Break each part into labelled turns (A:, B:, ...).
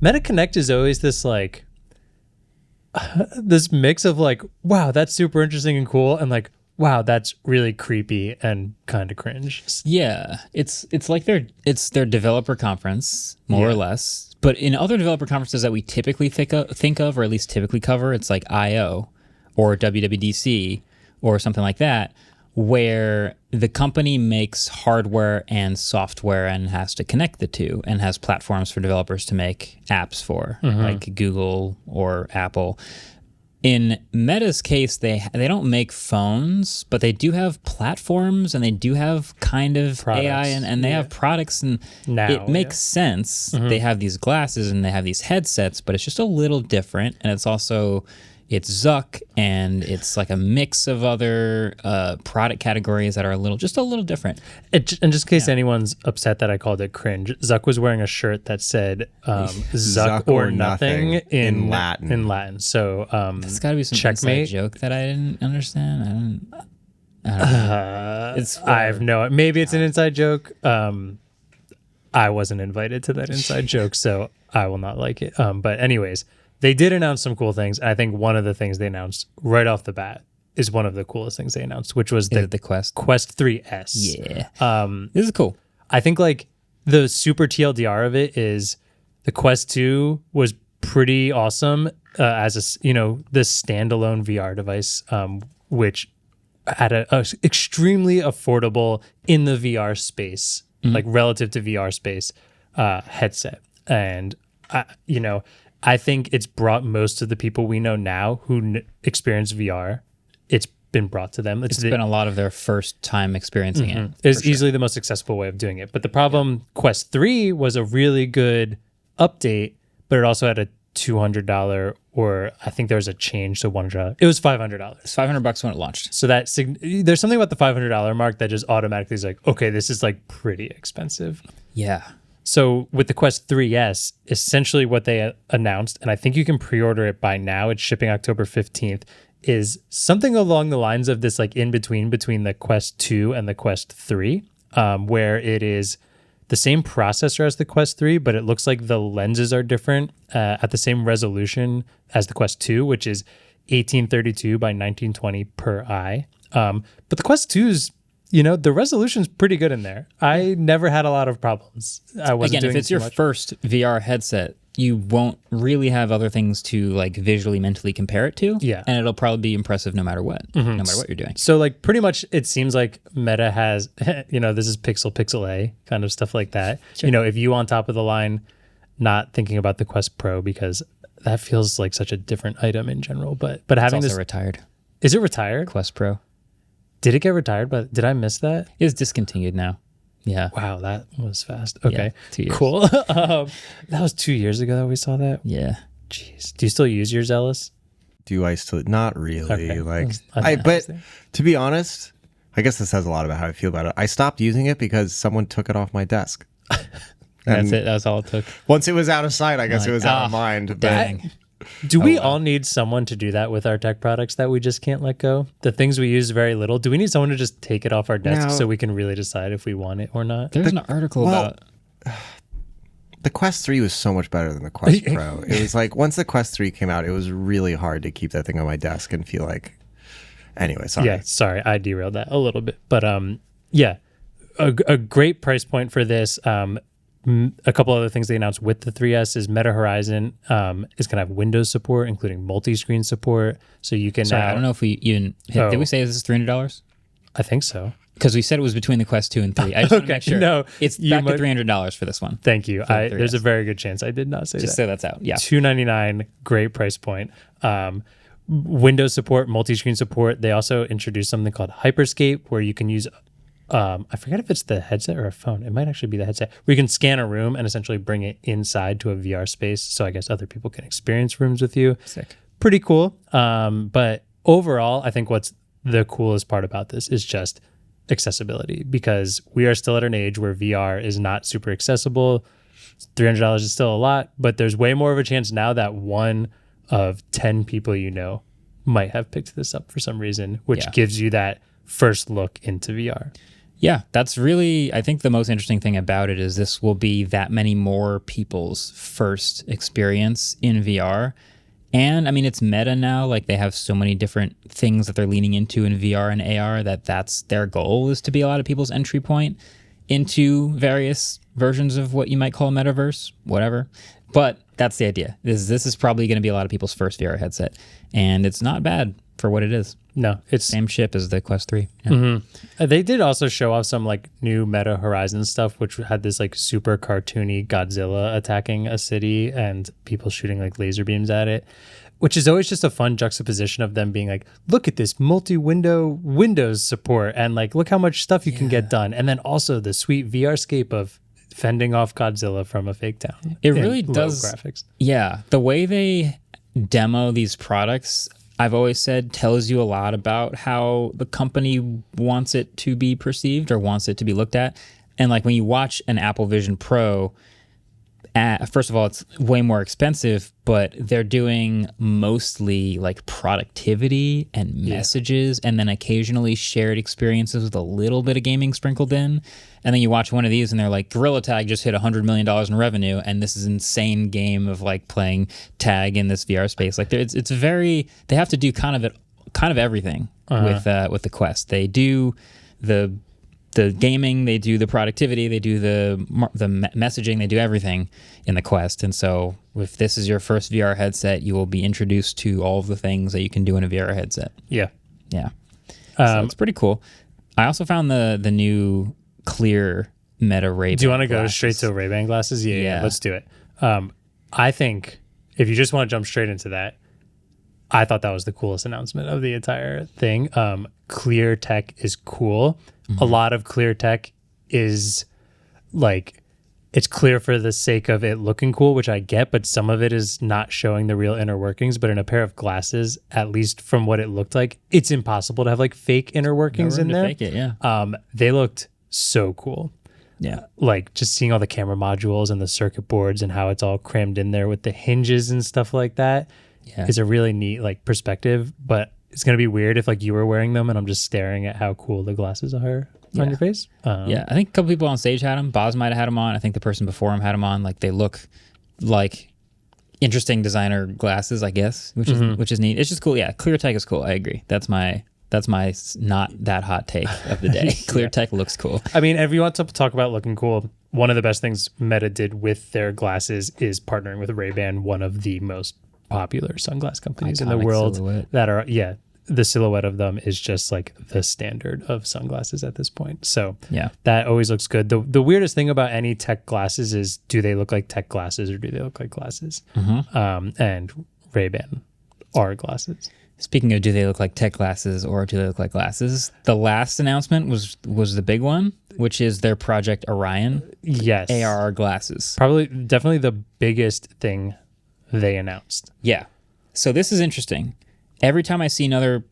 A: Meta Connect is always this like this mix of like, wow, that's super interesting and cool, and like, wow, that's really creepy and kind of cringe.
B: Yeah, it's like their developer conference, more or less. But in other developer conferences that we typically think of, or at least typically cover, it's like I/O or WWDC or something like that, where the company makes hardware and software and has to connect the two and has platforms for developers to make apps for, like Google or Apple. In Meta's case, they don't make phones, but they do have platforms and they do have kind of products. AI and they have products, and now, it makes sense. They have these glasses and they have these headsets, but it's just a little different, and it's also it's Zuck, and it's like a mix of other product categories that are just a little different.
A: And just in case anyone's upset that I called it cringe, Zuck was wearing a shirt that said Zuck or nothing in Latin. In Latin. So
B: there's got to be some
A: checkmate
B: inside joke that I didn't understand. I don't know.
A: I have no. Maybe it's an inside joke. I wasn't invited to that inside joke, so I will not like it. But anyways. They did announce some cool things. I think one of the things they announced right off the bat is one of the coolest things they announced, which was the
B: Quest
A: 3S.
B: Yeah. This is cool.
A: I think like the super TLDR of it is the Quest 2 was pretty awesome as a, the standalone VR device, which had a extremely affordable in the VR space, like relative to VR space headset. And, I think it's brought most of the people we know now who experience VR. It's been brought to them.
B: It's been a lot of their first time experiencing it.
A: It's easily the most accessible way of doing it. But the problem, Quest 3 was a really good update, but it also had a $200 or I think there was a change to $100. It was $500.
B: It's $500 when it launched.
A: So that there's something about the $500 mark that just automatically is like, okay, this is like pretty expensive.
B: Yeah.
A: So with the Quest 3S, essentially what they announced, and I think you can pre-order it by now, it's shipping October 15th, is something along the lines of this like in between the Quest 2 and the Quest 3, where it is the same processor as the Quest 3, but it looks like the lenses are different at the same resolution as the Quest 2, which is 1832 by 1920 per eye. But the Quest 2's the resolution's pretty good in there. I never had a lot of problems.
B: Again, if it's your first VR headset, you won't really have other things to like visually, mentally compare it to.
A: Yeah.
B: And it'll probably be impressive no matter what, no matter what you're doing.
A: So like pretty much it seems like Meta has, this is Pixel A kind of stuff like that. Sure. If you on top of the line, not thinking about the Quest Pro because that feels like such a different item in general. But having
B: it's also
A: this
B: retired.
A: Is it retired?
B: Quest Pro.
A: Did it get retired? But did I miss that?
B: It's discontinued now. Yeah.
A: Wow, that was fast. Okay,
B: yeah, 2 years.
A: Cool. That was 2 years ago that we saw that.
B: Yeah.
A: Jeez. Do you still use your Zealous?
C: Do I still? Not really.
A: Okay.
C: But to be honest, I guess this says a lot about how I feel about it. I stopped using it because someone took it off my desk.
B: That's it. That's all it took.
C: Once it was out of sight, I guess it was out of mind.
B: Dang.
A: Do we all need someone to do that with our tech products that we just can't let go? The things we use very little. Do we need someone to just take it off our desk so we can really decide if we want it or not?
B: There's an article about...
C: The Quest 3 was so much better than the Quest Pro. It was like, once the Quest 3 came out, it was really hard to keep that thing on my desk and feel like... Anyway, sorry.
A: Yeah, sorry. I derailed that a little bit. But a great price point for this. A couple other things they announced with the 3S is Meta Horizon is going to have Windows support, including multi-screen support. So you can
B: I don't know if we even hit, did we say this is $300?
A: I think so.
B: Because we said it was between the Quest 2 and 3. I just want to make sure.
A: No,
B: it's back to $300 for this one.
A: Thank you. There's a very good chance I did not say
B: just
A: that.
B: Say that's out. Yeah.
A: $299, great price point. Windows support, multi-screen support. They also introduced something called Hyperscape, where you can use I forget if it's the headset or a phone. It might actually be the headset, where you can scan a room and essentially bring it inside to a VR space. So I guess other people can experience rooms with you.
B: Sick.
A: Pretty cool. But overall, I think what's the coolest part about this is just accessibility, because we are still at an age where VR is not super accessible. $300 is still a lot, but there's way more of a chance now that 1 of 10 people might have picked this up for some reason, which gives you that first look into VR.
B: Yeah, that's really, I think the most interesting thing about it is this will be that many more people's first experience in VR. And I mean, it's meta now. Like they have so many different things that they're leaning into in VR and AR that's their goal is to be a lot of people's entry point into various versions of what you might call a metaverse, whatever. But that's the idea. This is probably going to be a lot of people's first VR headset. And it's not bad for what it is.
A: No, it's
B: Same ship as the Quest 3. Yeah.
A: They did also show off some like new Meta Horizon stuff, which had this like super cartoony Godzilla attacking a city and people shooting like laser beams at it, which is always just a fun juxtaposition of them being like, look at this multi-window Windows support and like, look how much stuff you can get done. And then also the sweet VR scape of fending off Godzilla from a fake town.
B: It really does.
A: Graphics.
B: Yeah. The way they demo these products, I've always said, tells you a lot about how the company wants it to be perceived or wants it to be looked at. And like when you watch an Apple Vision Pro, first of all, it's way more expensive, but they're doing mostly like productivity and messages and then occasionally shared experiences with a little bit of gaming sprinkled in. And then you watch one of these and they're like, Gorilla Tag just hit $100 million in revenue. And this is an insane game of like playing tag in this VR space. Like it's very, they have to do kind of everything with the Quest. They do the gaming, they do the productivity, they do the messaging, they do everything in the Quest. And so if this is your first VR headset, you will be introduced to all of the things that you can do in a VR headset.
A: Yeah.
B: Yeah. So it's pretty cool. I also found the new clear Meta Ray-Ban.
A: Do you want to go
B: glasses.
A: straight to Ray-Ban glasses? Yeah, let's do it. I think if you just want to jump straight into that, I thought that was the coolest announcement of the entire thing. Clear tech is cool. A lot of clear tech is like, it's clear for the sake of it looking cool, which I get, but some of it is not showing the real inner workings. But in a pair of glasses, at least from what it looked like, it's impossible to have like fake inner workings in there.
B: Fake it, yeah.
A: They looked so cool.
B: Yeah.
A: Like just seeing all the camera modules and the circuit boards and how it's all crammed in there with the hinges and stuff like that is a really neat like perspective. But it's going to be weird if like you were wearing them and I'm just staring at how cool the glasses are on your face.
B: I think a couple people on stage had them. Boz might have had them on. I think the person before him had them on. Like they look like interesting designer glasses, I guess, which is neat. It's just cool. Yeah, clear tech is cool. I agree. That's my not that hot take of the day. Clear tech looks cool.
A: I mean, if you want to talk about looking cool, one of the best things Meta did with their glasses is partnering with Ray-Ban, one of the most popular sunglass companies in the world
B: silhouette.
A: that are, the silhouette of them is just like the standard of sunglasses at this point. So that always looks good. The weirdest thing about any tech glasses is, do they look like tech glasses or do they look like glasses? And Ray-Ban are glasses.
B: Speaking of do they look like tech glasses or do they look like glasses, the last announcement was the big one, which is their Project Orion AR glasses.
A: Definitely the biggest thing they announced.
B: Yeah. So this is interesting. Every time I see another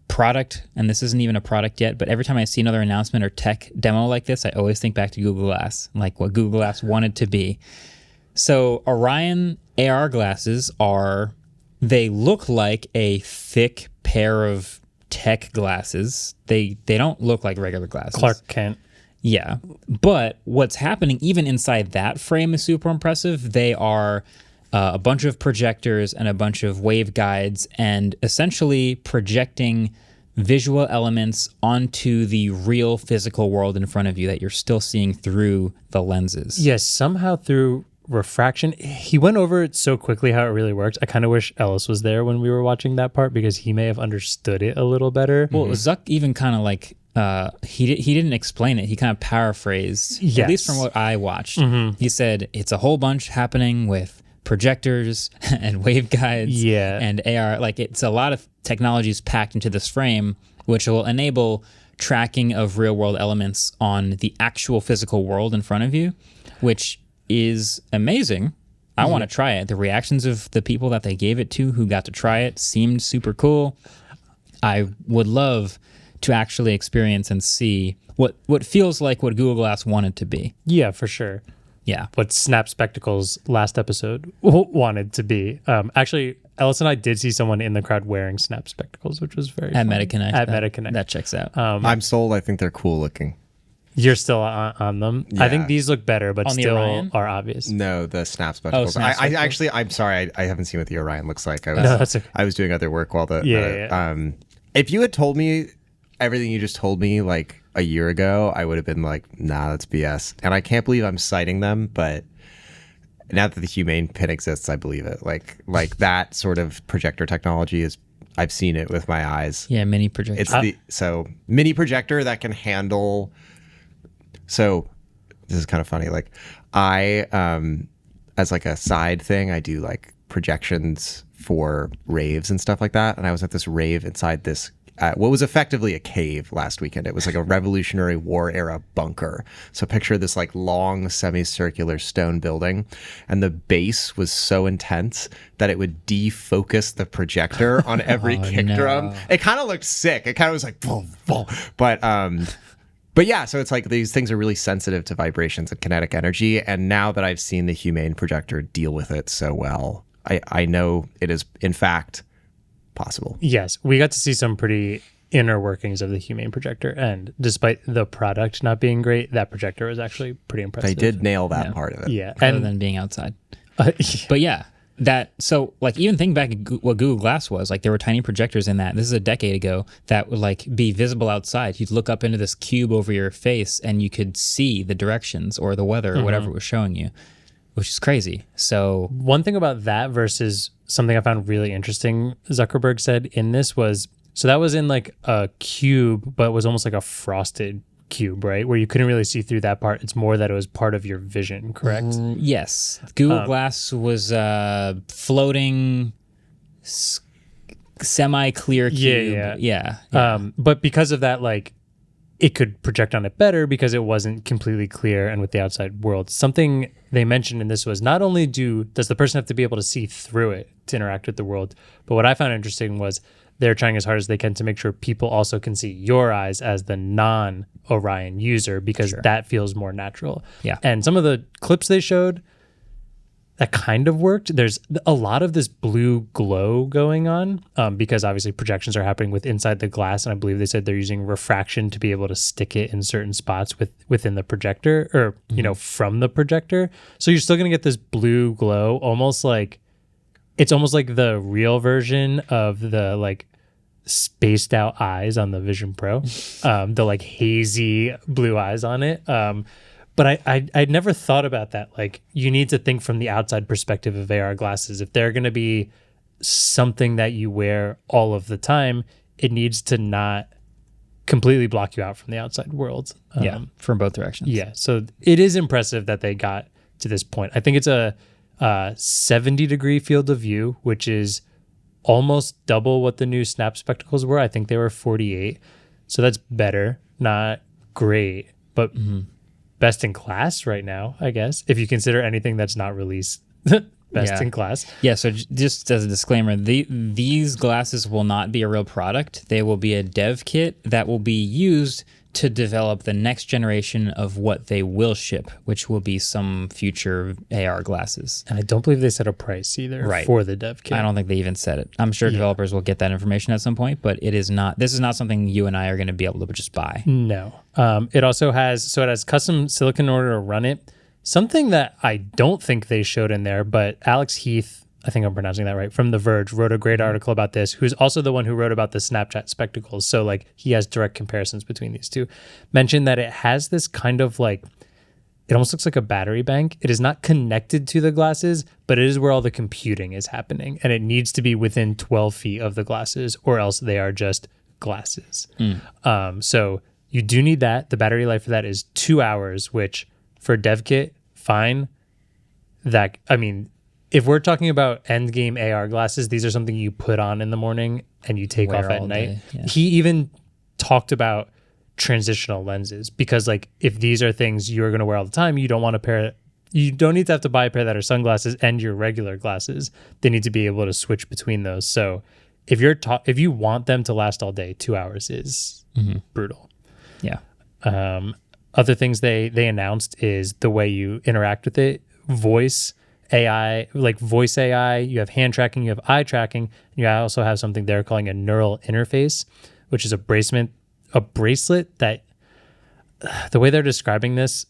B: product, and this isn't even a product yet, but every time I see another announcement or tech demo like this, I always think back to Google Glass, like what Google Glass wanted to be. So Orion AR glasses they look like a thick pair of tech glasses. They don't look like regular glasses.
A: Clark Kent.
B: Yeah. But what's happening even inside that frame is super impressive. They are a bunch of projectors and a bunch of waveguides and essentially projecting visual elements onto the real physical world in front of you that you're still seeing through the lenses.
A: Yes, somehow through refraction. He went over it so quickly how it really works. I kind of wish Ellis was there when we were watching that part because he may have understood it a little better.
B: Well, Zuck even kind of like he didn't explain it. He kind of paraphrased, at least from what I watched. He said it's a whole bunch happening with projectors and waveguides and AR. Like it's a lot of technologies packed into this frame, which will enable tracking of real world elements on the actual physical world in front of you, which is amazing. I want to try it. The reactions of the people that they gave it to who got to try it seemed super cool. I would love to actually experience and see what feels like what Google Glass wanted to be.
A: Yeah, for sure.
B: Yeah.
A: What Snap Spectacles last episode wanted to be. Actually, Ellis and I did see someone in the crowd wearing Snap Spectacles, which was very
B: at
A: fun.
B: MetaConnect.
A: At MetaConnect.
B: That checks out.
C: I'm sold. I think they're cool looking.
A: You're still on them. I think
C: Yeah.
A: these look better, but
B: On the
A: still
B: Orion?
A: are obvious.
C: No, the snap spectacles.
B: snap
C: I
B: spectacles?
C: actually, I'm sorry, I haven't seen what the Orion looks like.
A: No, that's okay.
C: I was doing other work while the
A: Yeah.
C: if you had told me everything you just told me like a year ago, I would have been like, nah, that's BS. And I can't believe I'm citing them, but now that the humane pin exists, I believe it. Like that sort of projector technology is. I've seen it with my eyes.
B: Yeah, mini projector.
C: It's the mini projector that can handle. So this is kind of funny. Like I, as like a side thing, I do like projections for raves and stuff like that. And I was at this rave inside this, what was effectively a cave last weekend. It was like a Revolutionary War era bunker. So picture this like long semicircular stone building, and the bass was so intense that it would defocus the projector on every kick drum. It kind of looked sick. It kind of was like, boom, boom. But yeah, so it's like these things are really sensitive to vibrations and kinetic energy. And now that I've seen the humane projector deal with it so well, I know it is in fact possible.
A: Yes, we got to see some pretty inner workings of the humane projector, and despite the product not being great, that projector was actually pretty impressive.
C: They did nail that part of it.
A: Yeah,
B: other
A: and
B: than being outside.
A: yeah.
B: But yeah, so like even think back at what Google Glass was, like there were tiny projectors in that. This is a decade ago that would like be visible outside. You'd look up into this cube over your face and you could see the directions or the weather or whatever it was showing you, which is crazy. So
A: One thing about that versus something I found really interesting, Zuckerberg said in this was, so that was in like a cube, but it was almost like a frosted cube, right? Where you couldn't really see through that part. It's more that it was part of your vision, correct?
B: yes, Google Glass was floating semi-clear cube.
A: Yeah.
B: Yeah.
A: But because of that, like it could project on it better because it wasn't completely clear and with the outside world. Something they mentioned in this was not only does the person have to be able to see through it to interact with the world, but what I found interesting was they're trying as hard as they can to make sure people also can see your eyes as the non-Orion user because that feels more natural.
B: Yeah.
A: And some of the clips they showed, that kind of worked. There's a lot of this blue glow going on because obviously projections are happening with inside the glass, and I believe they said they're using refraction to be able to stick it in certain spots within the projector or from the projector. So you're still gonna get this blue glow, almost like it's almost like the real version of the like spaced out eyes on the Vision Pro, the like hazy blue eyes on it. But I'd never thought about that. Like, you need to think from the outside perspective of AR glasses. If they're going to be something that you wear all of the time, it needs to not completely block you out from the outside world.
B: From both directions.
A: Yeah. So it is impressive that they got to this point. I think it's a 70-degree field of view, which is almost double what the new Snap spectacles were. I think they were 48. So that's better. Not great, but best in class right now, I guess, if you consider anything that's not released best in class.
B: Yeah, so just as a disclaimer, these glasses will not be a real product. They will be a dev kit that will be used to develop the next generation of what they will ship, which will be some future AR glasses.
A: And I don't believe they set a price either for the dev kit.
B: I don't think they even said it. I'm sure developers will get that information at some point, but this is not something you and I are going to be able to just buy.
A: No. It also has custom silicon in order to run it. Something that I don't think they showed in there, but Alex Heath, I think I'm pronouncing that right, from The Verge, wrote a great article about this, who's also the one who wrote about the Snapchat spectacles. So like he has direct comparisons between these two. Mentioned that it has this kind of like, it almost looks like a battery bank. It is not connected to the glasses, but it is where all the computing is happening. And it needs to be within 12 feet of the glasses or else they are just glasses. So you do need that. The battery life for that is 2 hours, which for a dev kit, fine. If we're talking about end game AR glasses, these are something you put on in the morning and you take off at night. Yeah. He even talked about transitional lenses because like if these are things you're going to wear all the time, you don't need to have to buy a pair that are sunglasses and your regular glasses. They need to be able to switch between those. So if you want them to last all day, 2 hours is brutal.
B: Yeah.
A: Other things they announced is the way you interact with it, voice AI, like voice AI, you have hand tracking, you have eye tracking, and you also have something they're calling a neural interface, which is a bracelet that the way they're describing this,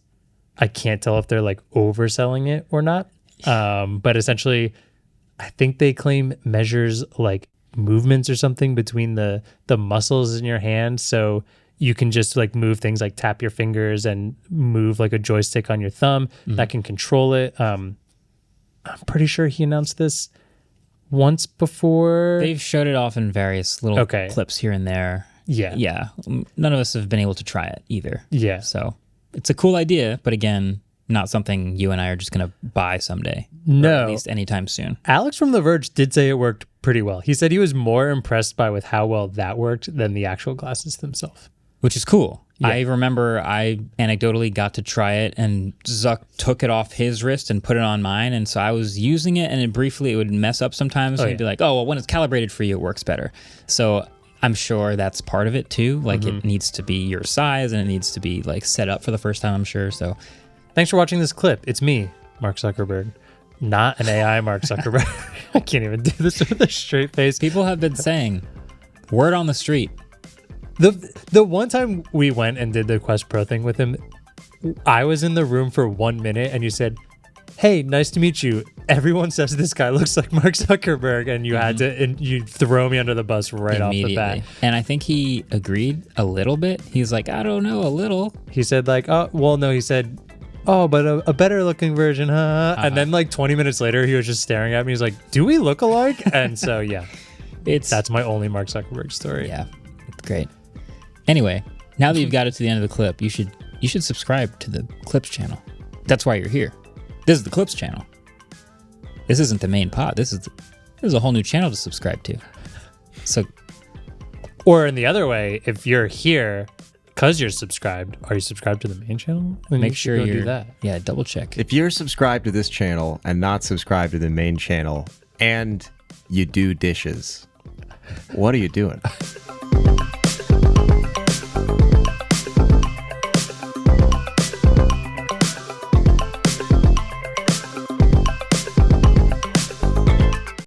A: I can't tell if they're like overselling it or not. But essentially, I think they claim measures like movements or something between the muscles in your hand. So you can just like move things like tap your fingers and move like a joystick on your thumb that can control it. I'm pretty sure he announced this once before.
B: They've showed it off in various little clips here and there. Yeah. None of us have been able to try it either.
A: Yeah.
B: So it's a cool idea, but again, not something you and I are just going to buy someday.
A: No.
B: Or at least anytime soon.
A: Alex from The Verge did say it worked pretty well. He said he was more impressed with how well that worked than the actual glasses themselves.
B: Which is cool.
A: Yeah.
B: I remember I anecdotally got to try it, and Zuck took it off his wrist and put it on mine. And so I was using it, and it would mess up sometimes. And he'd be like, oh, well, when it's calibrated for you, it works better. So I'm sure that's part of it too. Like it needs to be your size, and it needs to be like set up for the first time, I'm sure. So
A: thanks for watching this clip. It's me, Mark Zuckerberg, not an AI Mark Zuckerberg. I can't even do this with a straight face.
B: People have been saying, word on the street.
A: The one time we went and did the Quest Pro thing with him, I was in the room for 1 minute and you said, hey, nice to meet you. Everyone says this guy looks like Mark Zuckerberg, and you had to, and you throw me under the bus right off the bat.
B: And I think he agreed a little bit. He's like, I don't know, a little.
A: He said like, oh, well, no, he said, oh, but a better looking version, huh? And then like 20 minutes later, he was just staring at me. He's like, do we look alike? And so, yeah, that's my only Mark Zuckerberg story.
B: Yeah, it's great. Anyway, now that you've got it to the end of the clip, you should subscribe to the Clips channel. That's why you're here. This is the Clips channel. This isn't the main pod. This is a whole new channel to subscribe to. So,
A: or in the other way, if you're here because you're subscribed, are you subscribed to the main channel?
B: Make sure you
A: do that.
B: Yeah, double check.
C: If you're subscribed to this channel and not subscribed to the main channel, and you do dishes, what are you doing?